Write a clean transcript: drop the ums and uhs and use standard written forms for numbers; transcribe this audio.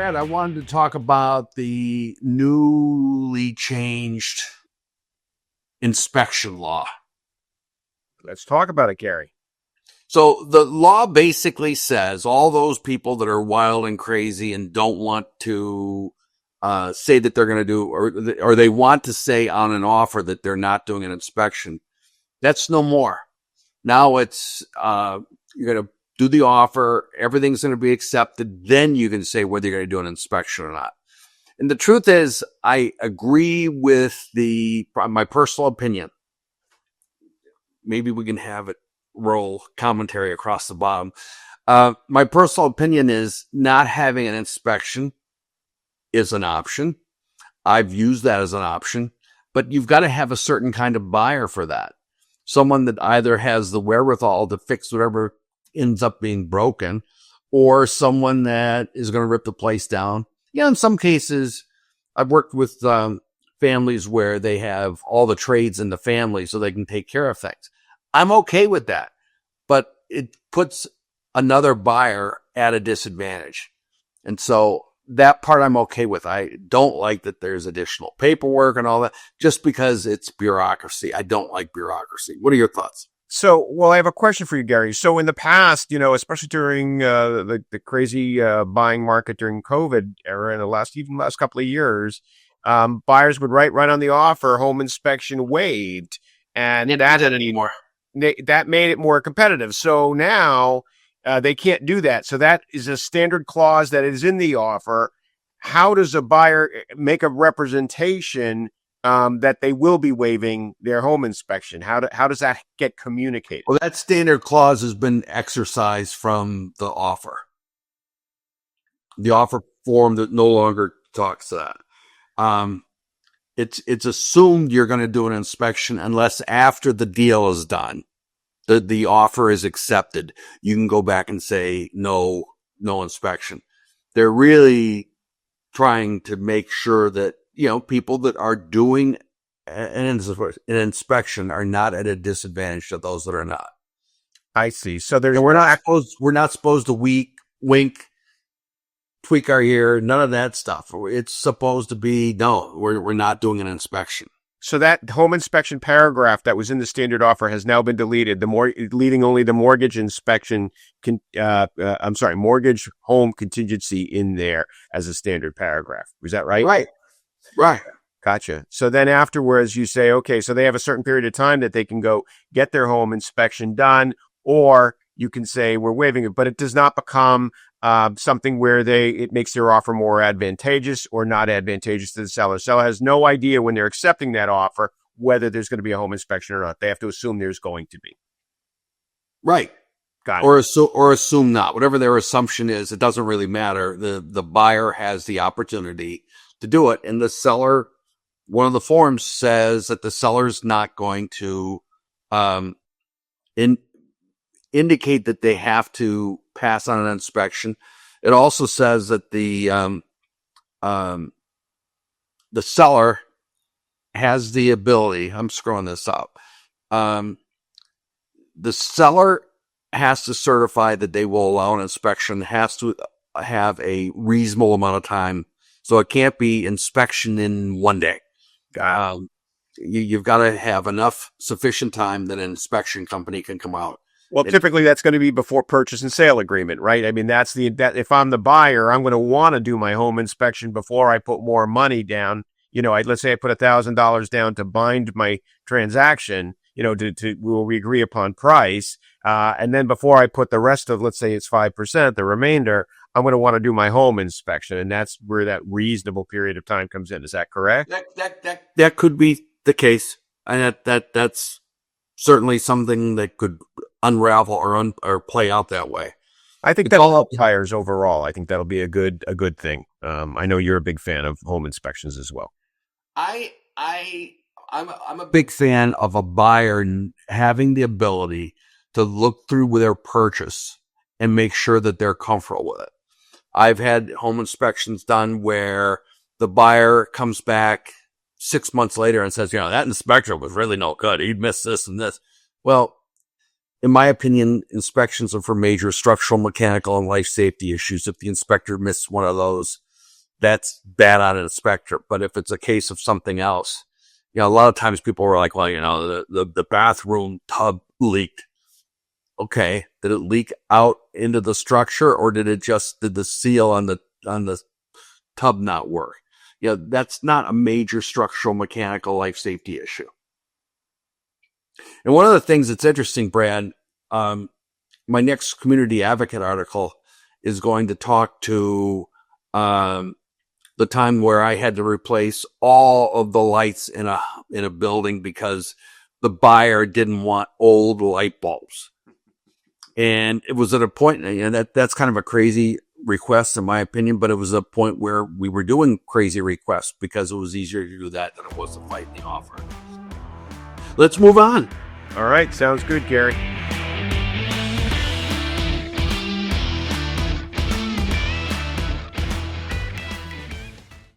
Brad, I wanted to talk about the newly changed inspection law. Let's talk about it, Gary. So the law basically says all those people that are wild and crazy and don't want to say that they're going to do, or they want to say on an offer that they're not doing an inspection, that's no more. Now it's you're going to do the offer, everything's going to be accepted, then you can say whether you're going to do an inspection or not. And the truth is, I agree with my personal opinion. Maybe we can have it roll commentary across the bottom. My personal opinion is not having an inspection is an option. I've used that as an option, but you've got to have a certain kind of buyer for that. Someone that either has the wherewithal to fix whatever ends up being broken, or someone that is going to rip the place down. Yeah, in some cases, I've worked with families where they have all the trades in the family so they can take care of things. I'm okay with that, but it puts another buyer at a disadvantage. And so that part I'm okay with. I don't like that there's additional paperwork and all that just because it's bureaucracy. I don't like bureaucracy. What are your thoughts? So, well, I have a question for you, Gary. So in the past, especially during the crazy buying market during COVID era and even last couple of years, buyers would write right on the offer, home inspection waived. And That anymore. that made it more competitive. So now they can't do that. So that is a standard clause that is in the offer. How does a buyer make a representation that they will be waiving their home inspection? How does that get communicated? Well, that standard clause has been exercised from the offer. The offer form that no longer talks to that. It's assumed you're going to do an inspection unless after the deal is done, the offer is accepted. You can go back and say no inspection. They're really trying to make sure that people that are doing an inspection are not at a disadvantage to those that are not. I see. So we're not supposed to wink, tweak our ear, none of that stuff. It's supposed to be, no, we're not doing an inspection. So that home inspection paragraph that was in the standard offer has now been deleted. Leaving only the mortgage inspection mortgage home contingency in there as a standard paragraph. Was that right? Right. Gotcha. So then afterwards you say, okay, so they have a certain period of time that they can go get their home inspection done, or you can say we're waiving it, but it does not become something where it makes their offer more advantageous or not advantageous to the seller. Seller has no idea when they're accepting that offer whether there's going to be a home inspection or not. They have to assume there's going to be. Right. Got it. Or assume not. Whatever their assumption is, it doesn't really matter. The buyer has the opportunity to do it, and the seller, one of the forms says that the seller's not going to indicate that they have to pass on an inspection. It also says that the seller has the ability. I'm screwing this up. The seller has to certify that they will allow an inspection. Has to have a reasonable amount of time, so it can't be inspection in one day. You've got to have enough sufficient time that an inspection company can come out. Well, typically that's going to be before purchase and sale agreement, right? I mean, that if I'm the buyer, I'm going to want to do my home inspection before I put more money down. Let's say I put $1,000 down to bind my transaction, will we agree upon price? And then before I put the rest of, let's say it's 5%, the remainder, I'm going to want to do my home inspection. And that's where that reasonable period of time comes in. Is that correct? That could be the case. And that's certainly something that could unravel or play out that way. I think that'll help buyers overall. I think that'll be a good thing. I know you're a big fan of home inspections as well. I'm a big fan of a buyer having the ability to look through their purchase and make sure that they're comfortable with it. I've had home inspections done where the buyer comes back 6 months later and says, that inspector was really no good. He'd missed this and this. Well, in my opinion, inspections are for major structural, mechanical, and life safety issues. If the inspector missed one of those, that's bad on an inspector. But if it's a case of something else, a lot of times people were like, well, the bathroom tub leaked. Okay. Did it leak out into the structure, or did the seal on the tub not work? That's not a major structural mechanical life safety issue. And one of the things that's interesting, Brad, my next community advocate article is going to talk to the time where I had to replace all of the lights in a building because the buyer didn't want old light bulbs. And it was at a point, that's kind of a crazy request in my opinion, but it was a point where we were doing crazy requests because it was easier to do that than it was to fight the offer. Let's move on. All right. Sounds good, Gary.